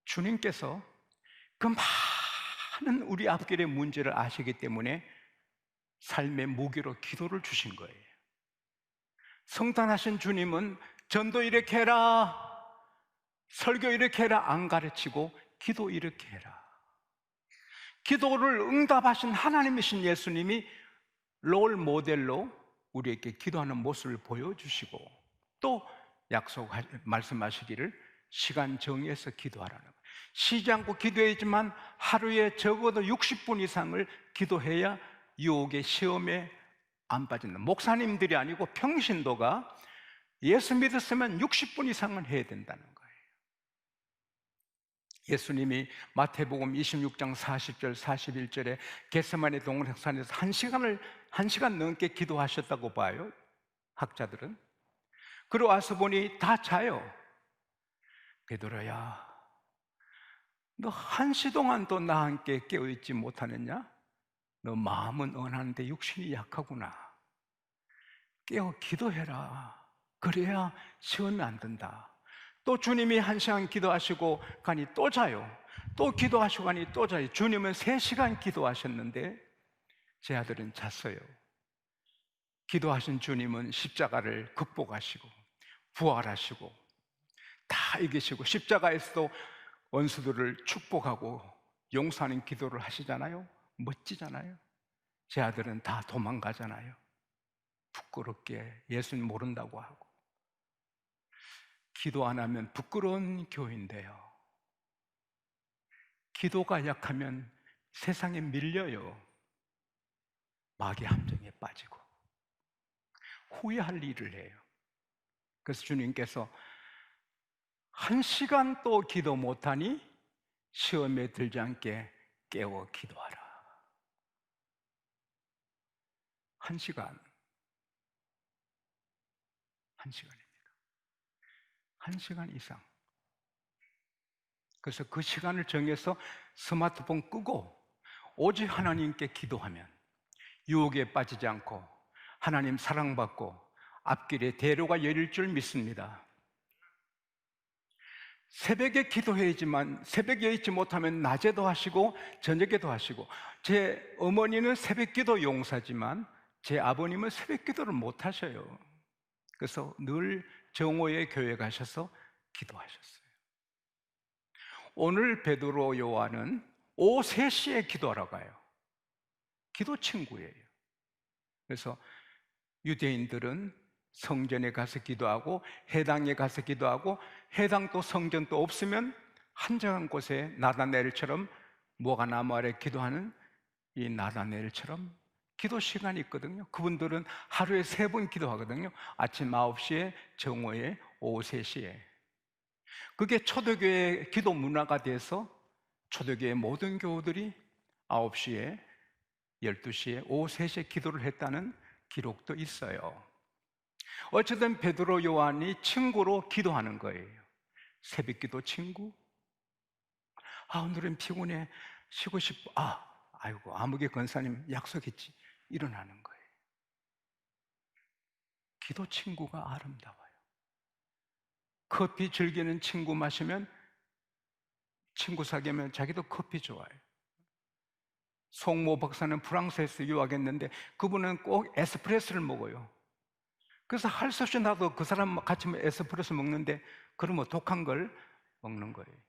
주님께서 그 많은 우리 앞길의 문제를 아시기 때문에 삶의 무기로 기도를 주신 거예요. 성탄하신 주님은 전도 이렇게 해라, 설교 이렇게 해라 안 가르치고 기도 이렇게 해라. 기도를 응답하신 하나님이신 예수님이 롤 모델로 우리에게 기도하는 모습을 보여주시고 또 말씀하시기를 시간 정해서 기도하라는 거예요. 쉬지 않고 기도해야지만 하루에 적어도 60분 이상을 기도해야 유혹의 시험에 안 빠진다. 목사님들이 아니고 평신도가 예수 믿었으면 60분 이상은 해야 된다는 거예요. 예수님이 마태복음 26장 40절 41절에 겟세마네 동산에서 1시간 넘게 기도하셨다고 봐요, 학자들은. 그러고 와서 보니 다 자요. 베드로야, 너 1시 동안도 나와 함께 깨어있지 못하느냐? 너 마음은 언하는데 육신이 약하구나. 깨어 기도해라. 그래야 시험이 안 든다. 또 주님이 1시간 기도하시고 가니 또 자요. 또 기도하시고 가니 또 자요. 주님은 3시간 기도하셨는데 제 아들은 잤어요. 기도하신 주님은 십자가를 극복하시고 부활하시고 다 이기시고 십자가에서도 원수들을 축복하고 용서하는 기도를 하시잖아요. 멋지잖아요. 제 아들은 다 도망가잖아요. 부끄럽게 예수님 모른다고 하고. 기도 안 하면 부끄러운 교회인데요, 기도가 약하면 세상에 밀려요. 마귀 함정에 빠지고 후회할 일을 해요. 그래서 주님께서 1시간 또 기도 못하니 시험에 들지 않게 깨워 기도하라. 1시간. 1시간입니다. 1시간 이상. 그래서 그 시간을 정해서 스마트폰 끄고 오직 하나님께 기도하면 유혹에 빠지지 않고 하나님 사랑받고 앞길에 대로가 열릴 줄 믿습니다. 새벽에 기도해야지만 새벽에 있지 못하면 낮에도 하시고 저녁에도 하시고, 제 어머니는 새벽 기도 용사지만 제 아버님은 새벽 기도를 못 하셔요. 그래서 늘 정오에 교회 가셔서 기도하셨어요. 오늘 베드로 요한은 오후 3시에 기도하러 가요. 기도 친구예요. 그래서 유대인들은 성전에 가서 기도하고 회당에 가서 기도하고, 회당 또 성전 또 없으면 한적한 곳에 나다넬처럼 뭐가 나무 아래 기도하는 이 나다넬처럼 기도 시간이 있거든요. 그분들은 하루에 3번 기도하거든요. 아침 9시에, 정오에, 오후 3시에. 그게 초대교회의 기도 문화가 돼서 초대교회 모든 교우들이 9시에, 12시에, 오후 3시에 기도를 했다는 기록도 있어요. 어쨌든 베드로 요한이 친구로 기도하는 거예요. 새벽기도 친구. 오늘은 피곤해, 쉬고 싶어. 아이고, 아무개 권사님 약속했지. 일어나는 거예요. 기도 친구가 아름다워요. 커피 즐기는 친구 마시면, 친구 사귀면 자기도 커피 좋아해요. 송모 박사는 프랑스에서 유학했는데 그분은 꼭 에스프레소를 먹어요. 그래서 할 수 없이 나도 그 사람 같이 에스프레소 먹는데, 그러면 독한 걸 먹는 거예요.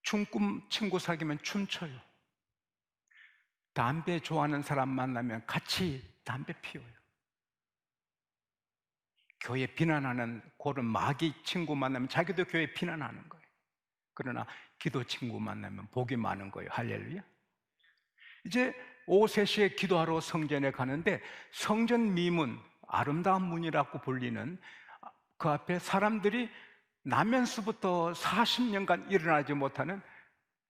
춤꾼 친구 사귀면 춤춰요. 담배 좋아하는 사람 만나면 같이 담배 피워요. 교회 비난하는 그런 마귀 친구 만나면 자기도 교회 비난하는 거예요. 그러나 기도 친구 만나면 복이 많은 거예요. 할렐루야. 이제 오후 3시에 기도하러 성전에 가는데, 성전 미문, 아름다운 문이라고 불리는 그 앞에 사람들이 나면서부터 40년간 일어나지 못하는,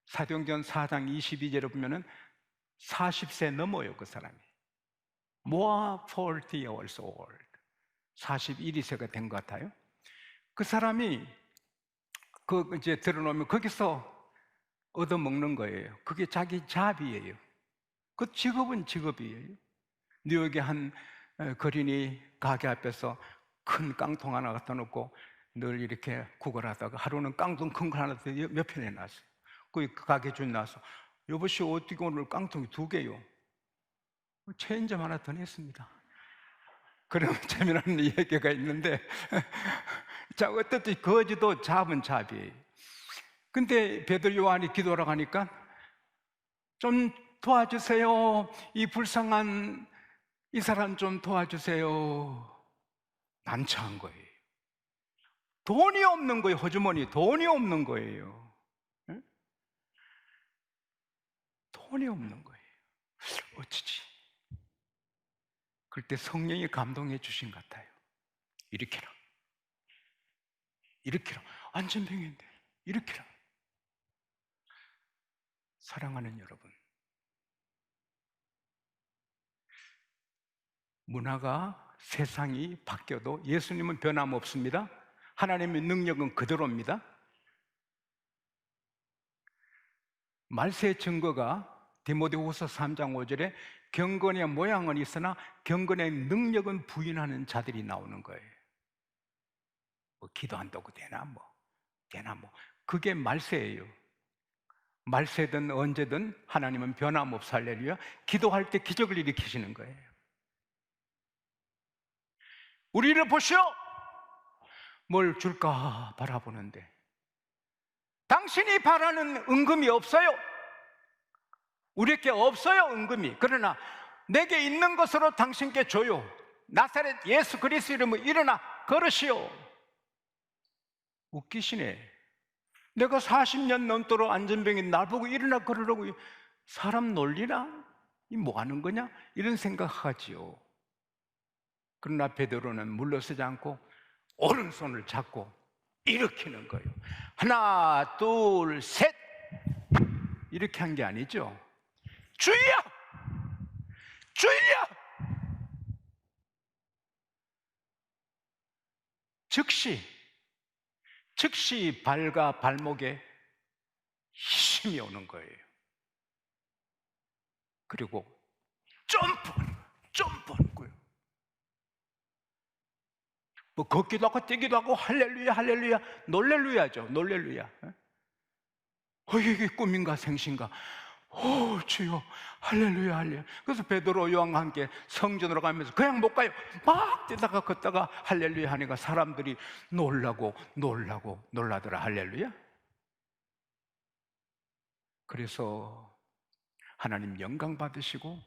사도행전 4장 22절에 보면은 40세 넘어요, 그 사람이. More 40 years old. 41세가 된 것 같아요. 그 사람이 이제 들어놓으면 거기서 얻어먹는 거예요. 그게 자기 잡이에요. 그 직업은 직업이에요. 뉴욕의 한 거린이 가게 앞에서 큰 깡통 하나 갖다 놓고 늘 이렇게 구걸하다가 하루는 깡통 큰 거 하나 몇 편 해놨어요. 그 가게 주인 나서 여보시 어떻게 오늘 깡통이 2개요? 체인점 하나 더 냈습니다. 그러면 재미난 얘기가 있는데 자, 어떻든 거지도 잡은 잡이에요. 근데 베드로 요한이 기도하러 가니까 좀 도와주세요. 이 불쌍한 이 사람 좀 도와주세요. 난처한 거예요. 돈이 없는 거예요. 호주머니 돈이 없는 거예요. 응? 돈이 없는 거예요. 어찌지? 그때 성령이 감동해 주신 것 같아요. 일으켜라. 일으켜라. 안전병인데 일으켜라. 사랑하는 여러분, 문화가 세상이 바뀌어도 예수님은 변함없습니다. 하나님의 능력은 그대로입니다. 말세의 증거가 디모데후서 3장 5절에 경건의 모양은 있으나 경건의 능력은 부인하는 자들이 나오는 거예요. 뭐 기도한다고 되나 그게 말세예요. 말세든 언제든 하나님은 변함없어. 할렐루야. 기도할 때 기적을 일으키시는 거예요. 우리를 보시오. 뭘 줄까 바라보는데 당신이 바라는 은금이 없어요. 우리에게 없어요, 은금이. 그러나 내게 있는 것으로 당신께 줘요. 나사렛 예수 그리스도 이름으로 일어나 걸으시오. 웃기시네. 내가 40년 넘도록 안전병인 날 보고 일어나 걸으라고 사람 놀리나? 이 뭐 하는 거냐? 이런 생각하지요. 그러나 베드로는 물러서지 않고 오른손을 잡고 일으키는 거예요. 하나, 둘, 셋! 이렇게 한 게 아니죠. 주여! 주여! 즉시 발과 발목에 힘이 오는 거예요. 그리고 점프하는 거예요. 뭐 걷기도 하고 뛰기도 하고 할렐루야 할렐루야 놀렐루야죠. 놀렐루야. 이게 꿈인가 생신가? 주여 할렐루야 할렐루야. 그래서 베드로 요한과 함께 성전으로 가면서 그냥 못 가요. 막 뛰다가 걷다가 할렐루야 하니까 사람들이 놀라더라. 할렐루야. 그래서 하나님 영광 받으시고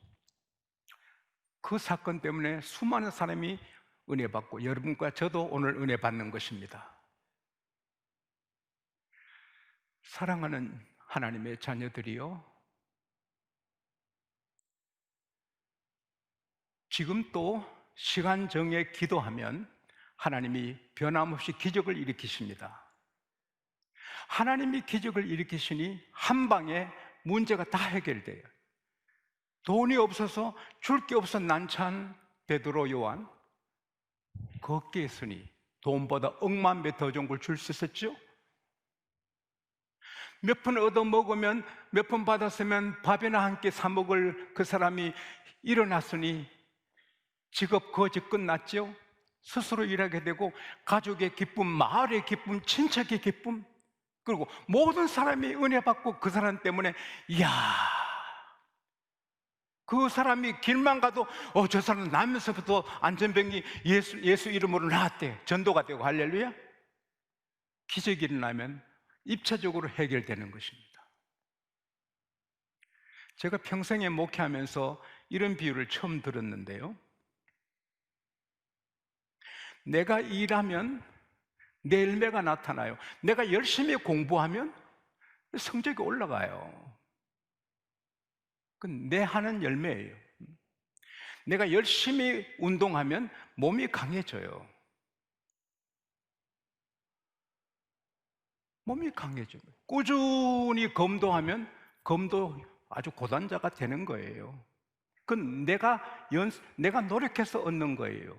그 사건 때문에 수많은 사람이 은혜 받고 여러분과 저도 오늘 은혜 받는 것입니다. 사랑하는 하나님의 자녀들이요, 지금 또 시간 정해 기도하면 하나님이 변함없이 기적을 일으키십니다. 하나님이 기적을 일으키시니 한 방에 문제가 다 해결돼요. 돈이 없어서 줄 게 없어 난처한 베드로 요한, 걷게 했으니 돈보다 억만 배 더 좋은 걸 줄 수 있었죠? 몇 푼 얻어 먹으면, 몇 푼 받았으면 밥이나 한 끼 사 먹을 그 사람이 일어났으니 직업 거지 끝났죠? 스스로 일하게 되고 가족의 기쁨, 마을의 기쁨, 친척의 기쁨, 그리고 모든 사람이 은혜 받고 그 사람 때문에 이야, 그 사람이 길만 가도 저 사람 나면서부터 안전병이 예수 이름으로 나았대. 전도가 되고 할렐루야. 기적이 일어나면 입체적으로 해결되는 것입니다. 제가 평생에 목회하면서 이런 비유를 처음 들었는데요, 내가 일하면 내 열매가 나타나요. 내가 열심히 공부하면 성적이 올라가요. 그건 내 하는 열매예요. 내가 열심히 운동하면 몸이 강해져요. 몸이 강해져요. 꾸준히 검도하면 검도 아주 고단자가 되는 거예요. 그건 내가 노력해서 얻는 거예요.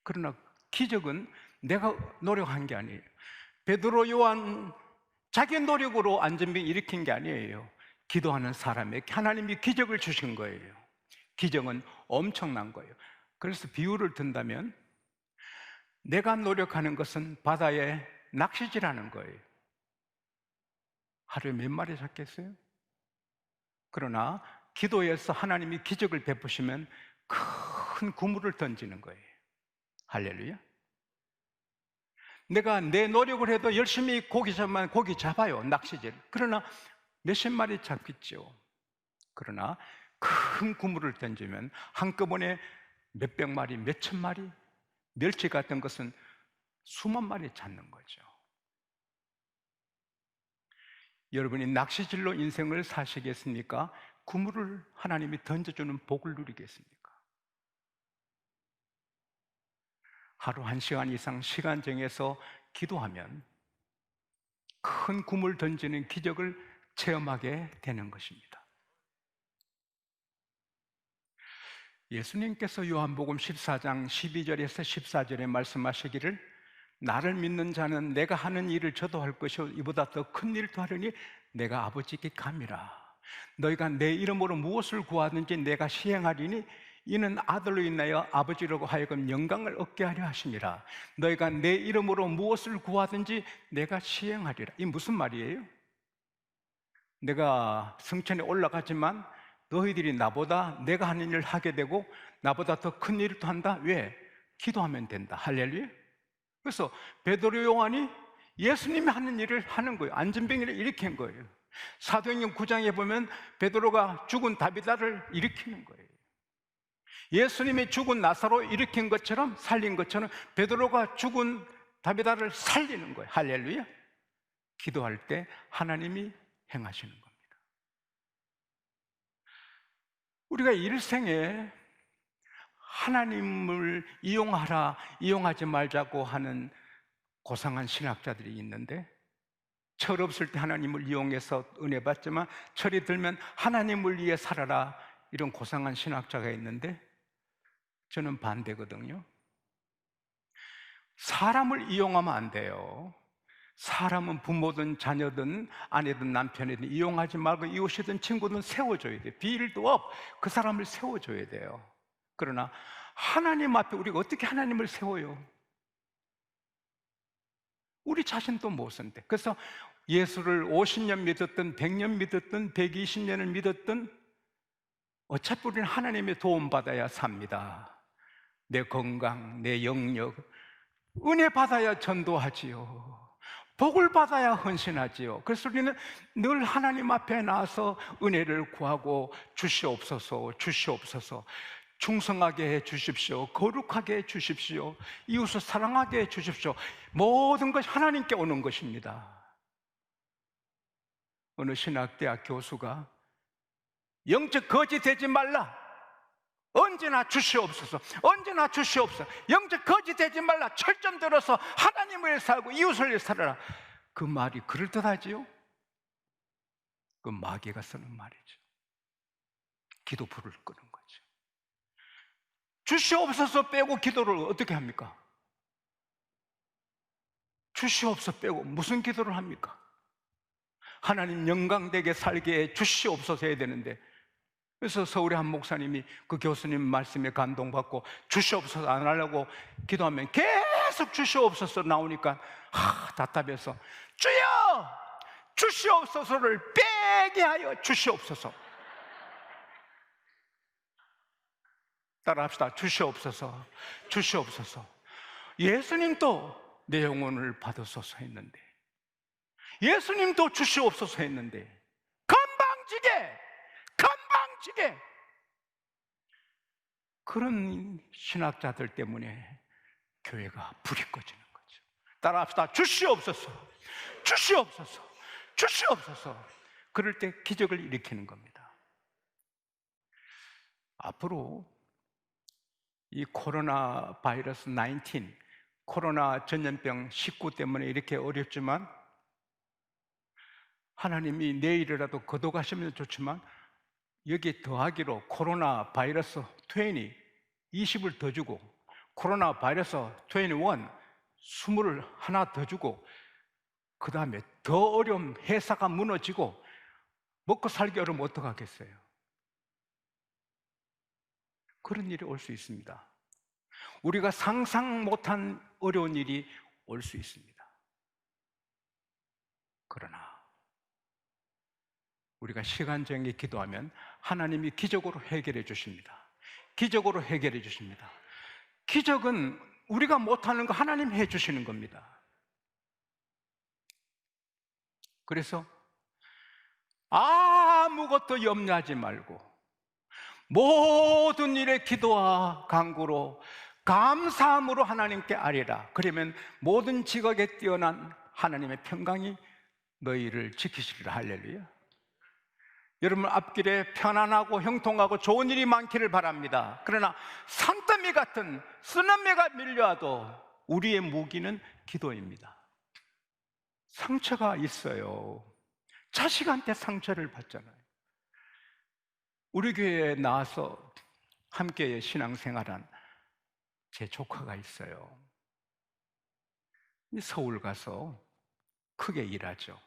그러나 기적은 내가 노력한 게 아니에요. 베드로 요한 자기 노력으로 안전병 일으킨 게 아니에요. 기도하는 사람에게 하나님이 기적을 주신 거예요. 기적은 엄청난 거예요. 그래서 비유를 든다면 내가 노력하는 것은 바다에 낚시질하는 거예요. 하루에 몇 마리 잡겠어요? 그러나 기도해서 하나님이 기적을 베푸시면 큰 그물을 던지는 거예요. 할렐루야. 내가 내 노력을 해도 열심히 고기 잡아요, 낚시질. 그러나 몇십 마리 잡겠죠. 그러나 큰 그물을 던지면 한꺼번에 몇백 마리, 몇천 마리, 멸치 같은 것은 수만 마리 잡는 거죠. 여러분이 낚시질로 인생을 사시겠습니까? 그물을 하나님이 던져주는 복을 누리겠습니까? 하루 1시간 이상 시간 정해서 기도하면 큰 그물 던지는 기적을 체험하게 되는 것입니다. 예수님께서 요한복음 14장 12절에서 14절에 말씀하시기를 나를 믿는 자는 내가 하는 일을 저도 할 것이요 이보다 더 큰 일도 하려니 내가 아버지께 감이라. 너희가 내 이름으로 무엇을 구하든지 내가 시행하리니 이는 아들로 인하여 아버지라고 하여금 영광을 얻게 하려 하심이라. 너희가 내 이름으로 무엇을 구하든지 내가 시행하리라. 이 무슨 말이에요? 내가 성천에 올라가지만 너희들이 나보다 내가 하는 일을 하게 되고 나보다 더 큰 일을 또 한다. 왜? 기도하면 된다. 할렐루야. 그래서 베드로 요한이 예수님이 하는 일을 하는 거예요. 안전병이를 일으킨 거예요. 사도행전 9장에 보면 베드로가 죽은 다비다를 일으키는 거예요. 예수님이 죽은 나사로 일으킨 것처럼 살린 것처럼 베드로가 죽은 다비다를 살리는 거예요. 할렐루야. 기도할 때 하나님이 행하시는 겁니다. 우리가 일생에 하나님을 이용하지 말자고 하는 고상한 신학자들이 있는데, 철 없을 때 하나님을 이용해서 은혜 받지만 철이 들면 하나님을 위해 살아라, 이런 고상한 신학자가 있는데 저는 반대거든요. 사람을 이용하면 안 돼요. 사람은 부모든 자녀든 아내든 남편이든 이용하지 말고 이웃이든 친구든 세워줘야 돼요. 빌드업, 그 사람을 세워줘야 돼요. 그러나 하나님 앞에 우리가 어떻게 하나님을 세워요? 우리 자신도 못 쓴대. 그래서 예수를 50년 믿었든 100년 믿었든 120년을 믿었든 어차피 우리는 하나님의 도움받아야 삽니다. 내 건강, 내 영역, 은혜 받아야 전도하지요. 복을 받아야 헌신하지요. 그래서 우리는 늘 하나님 앞에 나와서 은혜를 구하고 주시옵소서, 주시옵소서. 충성하게 해 주십시오. 거룩하게 해 주십시오. 이웃을 사랑하게 해 주십시오. 모든 것이 하나님께 오는 것입니다. 어느 신학대학 교수가 영적 거지 되지 말라, 언제나 주시옵소서, 언제나 주시옵소서, 영적 거지 되지 말라, 철점 들어서 하나님을 위해 살고 이웃을 위해 살아라. 그 말이 그럴듯하지요? 그 마귀가 쓰는 말이죠. 기도 불을 끄는 거죠. 주시옵소서 빼고 기도를 어떻게 합니까? 주시옵소서 빼고 무슨 기도를 합니까? 하나님 영광되게 살게 해 주시옵소서 해야 되는데, 그래서 서울의 한 목사님이 그 교수님 말씀에 감동받고 주시옵소서 안 하려고 기도하면 계속 주시옵소서 나오니까 답답해서 주여 주시옵소서를 빼게 하여 주시옵소서. 따라합시다. 주시옵소서, 주시옵소서. 예수님도 내 영혼을 받으소서 했는데, 예수님도 주시옵소서 했는데 건방지게 그런 신학자들 때문에 교회가 불이 꺼지는 거죠. 따라합시다. 주시옵소서, 주시옵소서, 주시옵소서. 그럴 때 기적을 일으키는 겁니다. 앞으로 이 코로나 바이러스 19, 코로나 전염병 19 때문에 이렇게 어렵지만 하나님이 내일이라도 거둬가시면 좋지만 여기에 더하기로 코로나 바이러스 20을 더 주고 코로나 바이러스 21 20을 하나 더 주고 그 다음에 더 어려운 회사가 무너지고 먹고 살기 어려우면 어떡하겠어요? 그런 일이 올 수 있습니다. 우리가 상상 못한 어려운 일이 올 수 있습니다. 그러나 우리가 시간정에 기도하면 하나님이 기적으로 해결해 주십니다. 기적으로 해결해 주십니다. 기적은 우리가 못하는 거 하나님 해 주시는 겁니다. 그래서 아무것도 염려하지 말고 모든 일에 기도와 간구로 감사함으로 하나님께 아뢰라. 그러면 모든 지각에 뛰어난 하나님의 평강이 너희를 지키시리라. 할렐루야. 여러분 앞길에 편안하고 형통하고 좋은 일이 많기를 바랍니다. 그러나 산더미 같은 쓰나미가 밀려와도 우리의 무기는 기도입니다. 상처가 있어요. 자식한테 상처를 받잖아요. 우리 교회에 나와서 함께 신앙생활한 제 조카가 있어요. 서울 가서 크게 일하죠.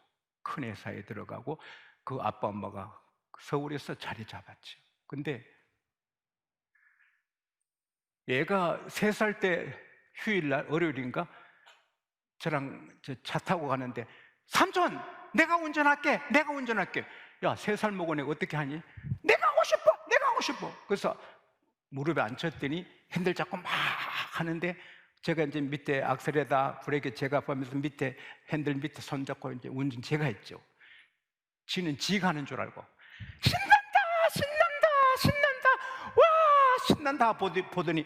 큰 회사에 들어가고 그 아빠 엄마가 서울에서 자리 잡았죠. 근데 얘가 3살 때 휴일날 월요일인가 저랑 차 타고 가는데 삼촌 내가 운전할게. 야 3살 먹은 애가 어떻게 하니? 내가 하고 싶어. 그래서 무릎에 앉혔더니 핸들 잡고 막 하는데 제가 이제 밑에 악셀에다 브레이크 제가 보면서 밑에 핸들 밑에 손 잡고 이제 운전 제가 했죠. 지는 지가 하는 줄 알고 신난다 와 신난다 보더니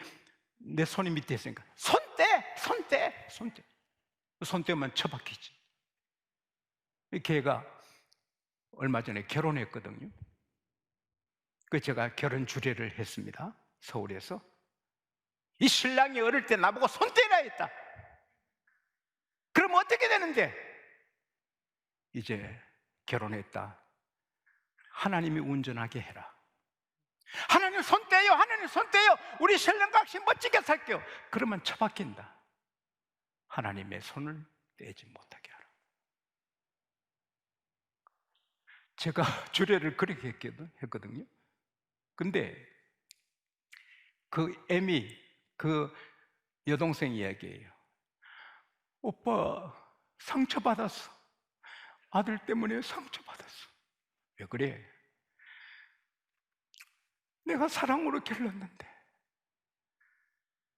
내 손이 밑에 있으니까 손 떼면 처박히지. 걔가 얼마 전에 결혼했거든요. 그래서 제가 결혼 주례를 했습니다. 서울에서. 이 신랑이 어릴 때 나보고 손 떼라 했다. 그럼 어떻게 되는데? 이제 결혼했다. 하나님이 운전하게 해라. 하나님 손 떼요. 우리 신랑과 같이 멋지게 살게요. 그러면 처박힌다. 하나님의 손을 떼지 못하게 하라. 제가 주례를 그렇게 했거든요. 근데 그 애미, 그 여동생 이야기예요. 오빠 상처받았어. 아들 때문에 상처받았어. 왜 그래? 내가 사랑으로 길렀는데,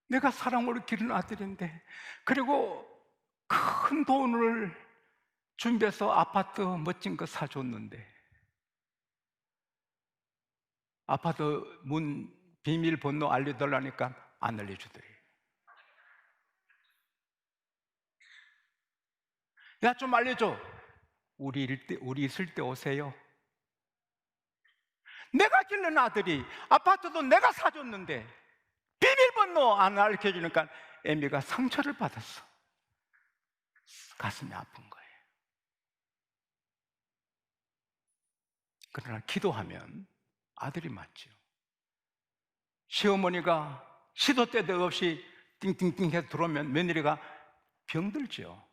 내가 사랑으로 기른 아들인데, 그리고 큰 돈을 준비해서 아파트 멋진 거 사줬는데 아파트 문 비밀번호 알려달라니까 안 알려주더래. 야, 좀 알려줘. 우리 있을 때 오세요. 내가 기른 아들이 아파트도 내가 사줬는데 비밀번호 안 알려주니까 애미가 상처를 받았어. 가슴이 아픈 거예요. 그러나 기도하면 아들이 맞죠. 시어머니가 시도 때도 없이 띵띵띵 해서 들어오면 며느리가 병들죠.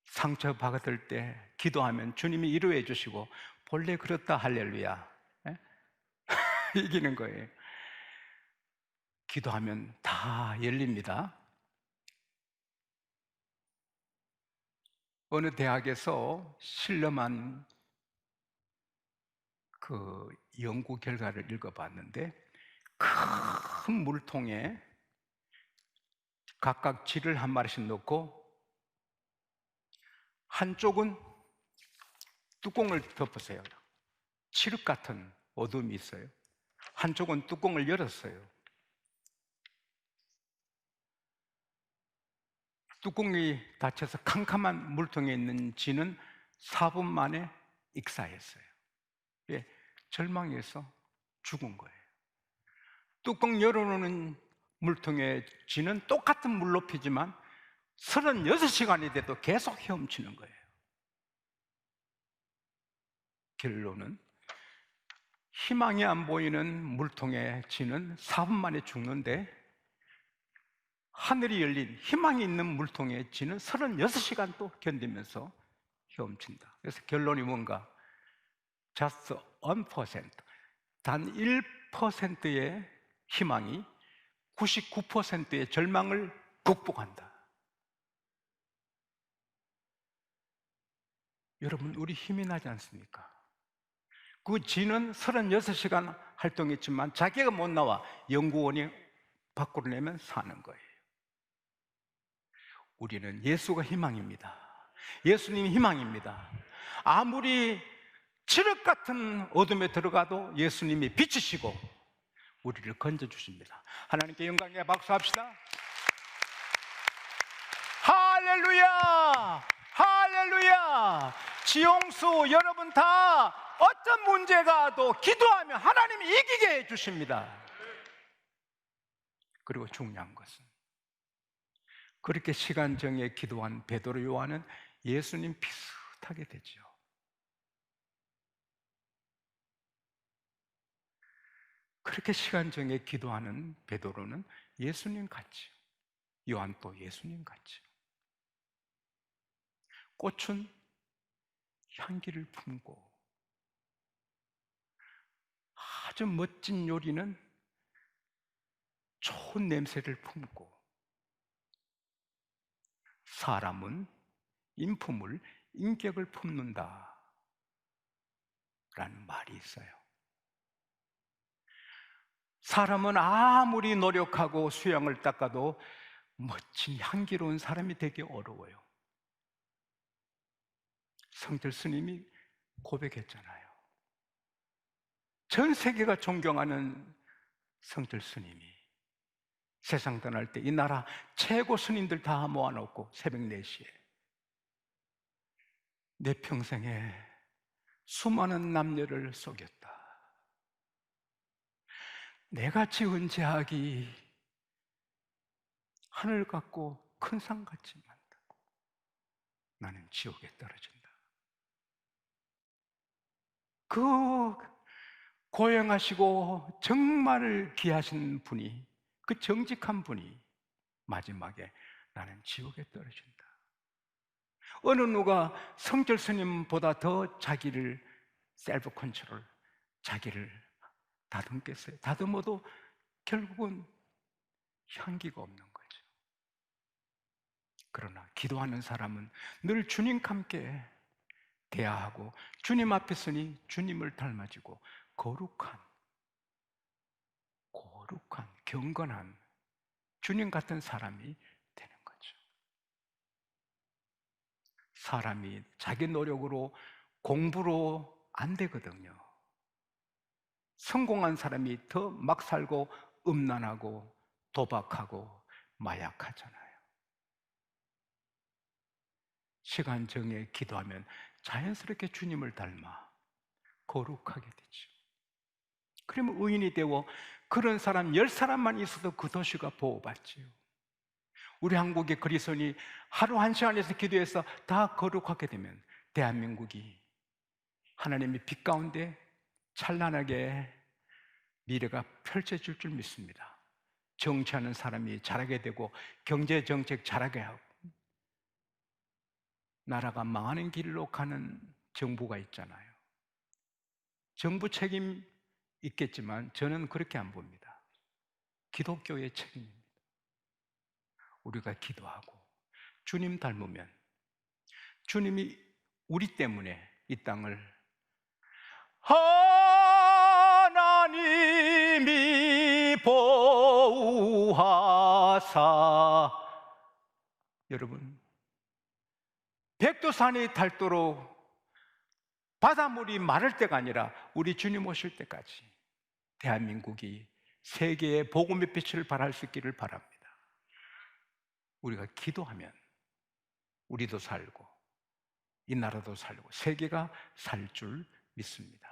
상처 받을 때 기도하면 주님이 위로해 주시고 본래 그렇다 할렐루야. 이기는 거예요. 기도하면 다 열립니다. 어느 대학에서 실험한 그 연구 결과를 읽어봤는데 큰 물통에 각각 쥐를 한 마리씩 넣고 한쪽은 뚜껑을 덮으세요. 칠흑 같은 어둠이 있어요. 한쪽은 뚜껑을 열었어요. 뚜껑이 닫혀서 캄캄한 물통에 있는 쥐는 4분 만에 익사했어요. 예, 절망해서 죽은 거예요. 뚜껑 열어놓는 물통의 쥐는 똑같은 물높이지만 36시간이 돼도 계속 헤엄치는 거예요. 결론은 희망이 안 보이는 물통의 쥐는 4분 만에 죽는데 하늘이 열린 희망이 있는 물통의 쥐는 36시간 또 견디면서 헤엄친다. 그래서 결론이 뭔가? just 1%, 단 1%의 희망이 99%의 절망을 극복한다. 여러분, 우리 힘이 나지 않습니까? 그 쥐는 36시간 활동했지만 자기가 못 나와 연구원이 밖으로 내면 사는 거예요. 우리는 예수가 희망입니다. 예수님이 희망입니다. 아무리 칠흑 같은 어둠에 들어가도 예수님이 빛이시고 우리를 건져주십니다. 하나님께 영광에 박수합시다. 할렐루야! 할렐루야! 지용수 여러분 다 어떤 문제가 와도 기도하면 하나님이 이기게 해주십니다. 그리고 중요한 것은 그렇게 시간 정해 기도한 베드로 요한은 예수님 비슷하게 되죠. 그렇게 시간 정해 기도하는 베드로는 예수님 같지요. 요한 또 예수님 같지요. 꽃은 향기를 품고 아주 멋진 요리는 좋은 냄새를 품고 사람은 인품을 인격을 품는다 라는 말이 있어요. 사람은 아무리 노력하고 수양을 닦아도 멋진 향기로운 사람이 되기 어려워요. 성철 스님이 고백했잖아요. 전 세계가 존경하는 성철 스님이 세상 떠날 때 이 나라 최고 스님들 다 모아놓고 새벽 4시에 내 평생에 수많은 남녀를 속였다. 내가 지은 죄악이 하늘 같고 큰 산 같지 않다고. 나는 지옥에 떨어진다. 그 고행하시고 정말 귀하신 분이, 그 정직한 분이 마지막에 나는 지옥에 떨어진다. 어느 누가 성철 스님보다 더 자기를 셀프 컨트롤, 자기를 다듬겠어요? 다듬어도 결국은 향기가 없는 거죠. 그러나 기도하는 사람은 늘 주님과 함께 대화하고 주님 앞에 서니 주님을 닮아지고 거룩한 경건한 주님 같은 사람이 되는 거죠. 사람이 자기 노력으로 공부로 안 되거든요. 성공한 사람이 더 막 살고 음란하고 도박하고 마약하잖아요. 시간 정해 기도하면 자연스럽게 주님을 닮아 거룩하게 되죠. 그러면 의인이 되고 그런 사람 10사람만 있어도 그 도시가 보호받지요. 우리 한국의 그리스도인이 하루 1시간에서 기도해서 다 거룩하게 되면 대한민국이 하나님의 빛 가운데 찬란하게 미래가 펼쳐질 줄 믿습니다. 정치하는 사람이 잘하게 되고 경제정책 잘하게 하고 나라가 망하는 길로 가는 정부가 있잖아요. 정부 책임 있겠지만 저는 그렇게 안 봅니다. 기독교의 책임입니다. 우리가 기도하고 주님 닮으면 주님이 우리 때문에 이 땅을 하나님이 보호하사, 여러분, 백두산이 닳도록 바닷물이 마를 때가 아니라 우리 주님 오실 때까지 대한민국이 세계의 복음의 빛을 발할 수 있기를 바랍니다. 우리가 기도하면 우리도 살고 이 나라도 살고 세계가 살 줄 믿습니다.